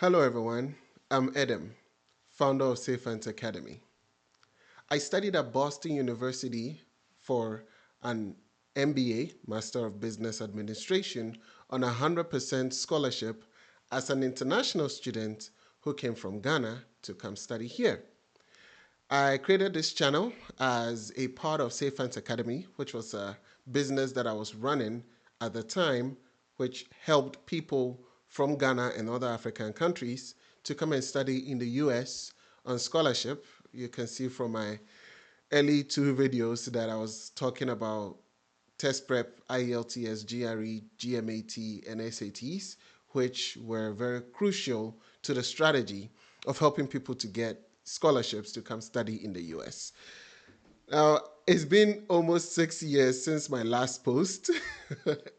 Hello, everyone. I'm Adam, founder of Safe Hands Academy. I studied at Boston University for an MBA, Master of Business Administration, on a 100% scholarship as an international student who came from Ghana to come study here. I created this channel as a part of Safe Hands Academy, which was a business that I was running at the time, which helped people from Ghana and other African countries to come and study in the US on scholarship. You can see from my early two videos that I was talking about test prep, IELTS, GRE, GMAT, and SATs, which were very crucial to the strategy of helping people to get scholarships to come study in the US. Now, it's been almost 6 years since my last post,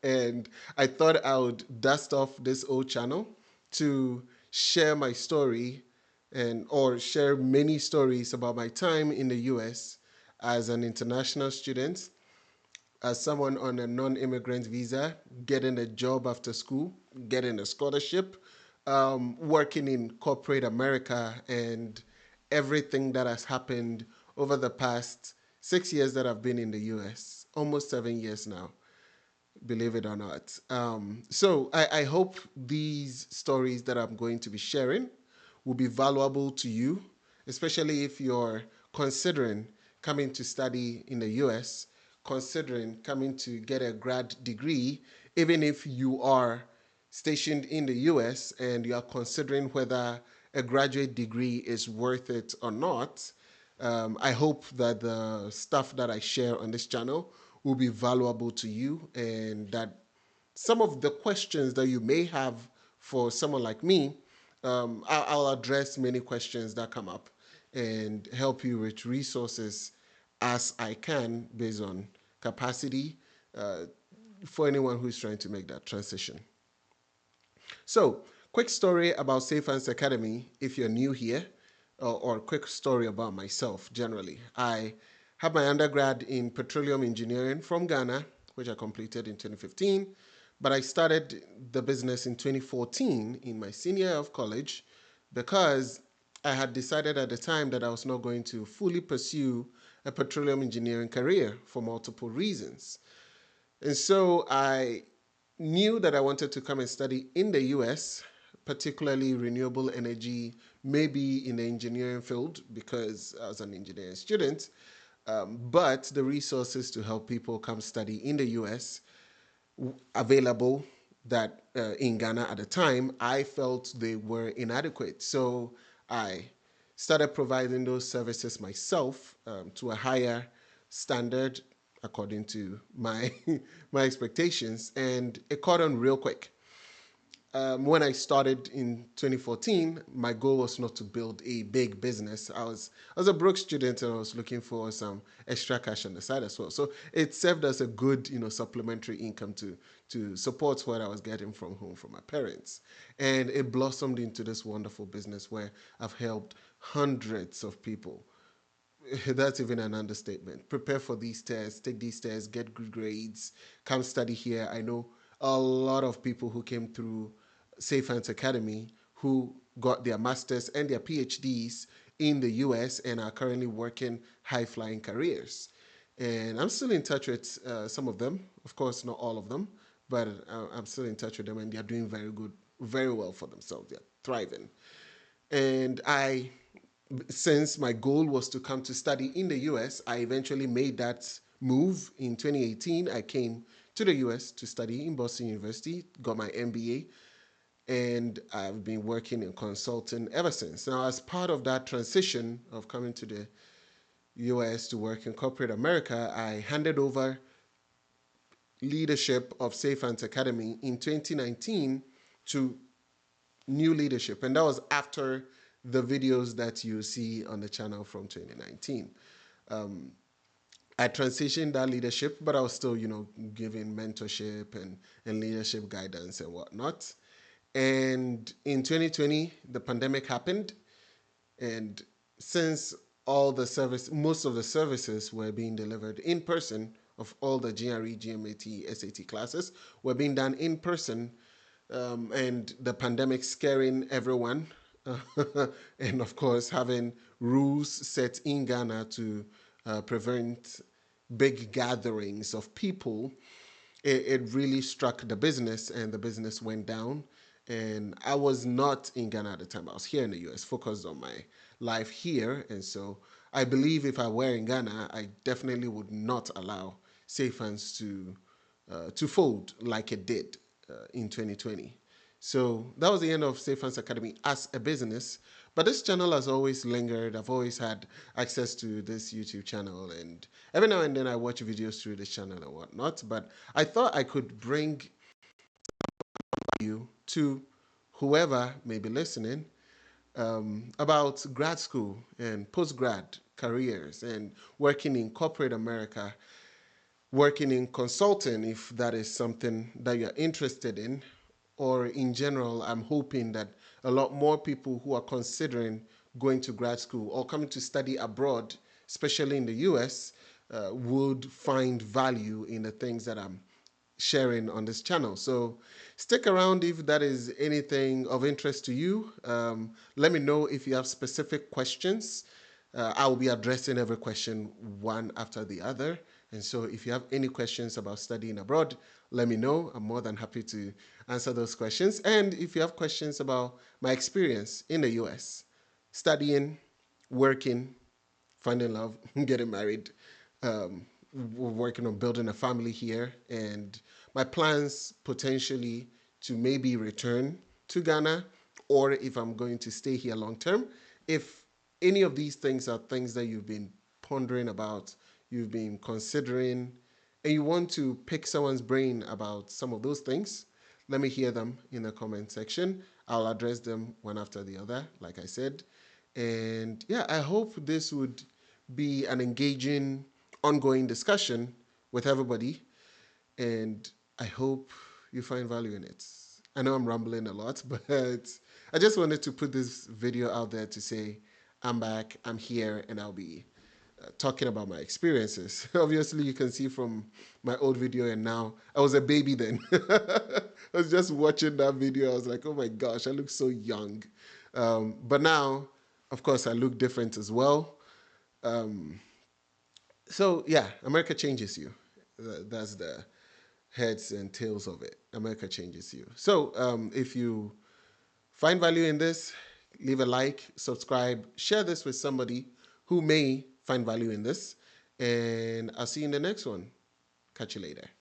and I thought I would dust off this old channel to share my story and or share many stories about my time in the US as an international student, as someone on a non-immigrant visa, getting a job after school, getting a scholarship, working in corporate America, and everything that has happened over the past 6 years that I've been in the US, almost 7 years now, believe it or not. So I hope these stories that I'm going to be sharing will be valuable to you, especially if you're considering coming to study in the US, considering coming to get a grad degree, even if you are stationed in the US and you are considering whether a graduate degree is worth it or not. I hope that the stuff that I share on this channel will be valuable to you and that some of the questions that you may have for someone like me, I'll address many questions that come up and help you with resources as I can based on capacity uh, for anyone who's trying to make that transition. So, quick story about Safe Hands Academy if you're new here, or quick story about myself generally. I have my undergrad in petroleum engineering from Ghana, which I completed in 2015, but I started the business in 2014 in my senior year of college because I had decided at the time that I was not going to fully pursue a petroleum engineering career for multiple reasons. And so I knew that I wanted to come and study in the US, particularly renewable energy, maybe in the engineering field because I was an engineering student. But the resources to help people come study in the US available that in Ghana at the time, I felt they were inadequate. So I started providing those services myself to a higher standard according to my my expectations, and it caught on real quick. When I started in 2014, my goal was not to build a big business. I was a broke student and I was looking for some extra cash on the side as well. So it served as a good, supplementary income to support what I was getting from home from my parents. And it blossomed into this wonderful business where I've helped hundreds of people. That's even an understatement. Prepare for these tests, take these tests, get good grades, come study here. I know a lot of people who came through Safe Hands Academy who got their masters and their PhDs in the US and are currently working high flying careers. And I'm still in touch with some of them. Of course, not all of them, but I'm still in touch with them and they're doing very good, very well for themselves. They're thriving. And since my goal was to come to study in the US, I eventually made that move in 2018. I came to the US to study in Boston University, got my MBA, and I've been working in consulting ever since. Now, as part of that transition of coming to the US to work in corporate America, I handed over leadership of Safe Hands Academy in 2019 to new leadership. And that was after the videos that you see on the channel from 2019. I transitioned that leadership, but I was still, giving mentorship and leadership guidance and whatnot. And in 2020, the pandemic happened. And since most of the services were being delivered in person, of all the GRE, GMAT, SAT classes were being done in person, and the pandemic scaring everyone, and of course having rules set in Ghana to prevent big gatherings of people, it really struck the business, and the business went down. And I was not in Ghana at the time. I was here in the US, focused on my life here. And so I believe if I were in Ghana, I definitely would not allow Safe Hands to fold like it did in 2020. So that was the end of Safe Hands Academy as a business. But this channel has always lingered. I've always had access to this YouTube channel, and every now and then I watch videos through this channel and whatnot. But I thought I could bring you to whoever may be listening about grad school and post-grad careers and working in corporate America, working in consulting, if that is something that you're interested in, or in general. I'm hoping that a lot more people who are considering going to grad school or coming to study abroad, especially in the US, would find value in the things that I'm sharing on this channel. So stick around if that is anything of interest to you. Let me know if you have specific questions. I will be addressing every question one after the other. And so if you have any questions about studying abroad, let me know. I'm more than happy to answer those questions. And if you have questions about my experience in the US, studying, working, finding love, getting married, working on building a family here, and my plans potentially to maybe return to Ghana, or if I'm going to stay here long term. If any of these things are things that you've been pondering about, you've been considering, and you want to pick someone's brain about some of those things, let me hear them in the comment section. I'll address them one after the other, like I said. And yeah, I hope this would be an engaging, ongoing discussion with everybody. And I hope you find value in it. I know I'm rambling a lot, but I just wanted to put this video out there to say I'm back, I'm here, and I'll be talking about my experiences. Obviously, you can see from my old video and now, I was a baby then. I was just watching that video. I was like, oh my gosh, I look so young. But now, of course, I look different as well. So yeah, America changes you. That's the heads and tails of it. America changes you. So if you find value in this, leave a like, subscribe, share this with somebody who may find value in this. And I'll see you in the next one. Catch you later.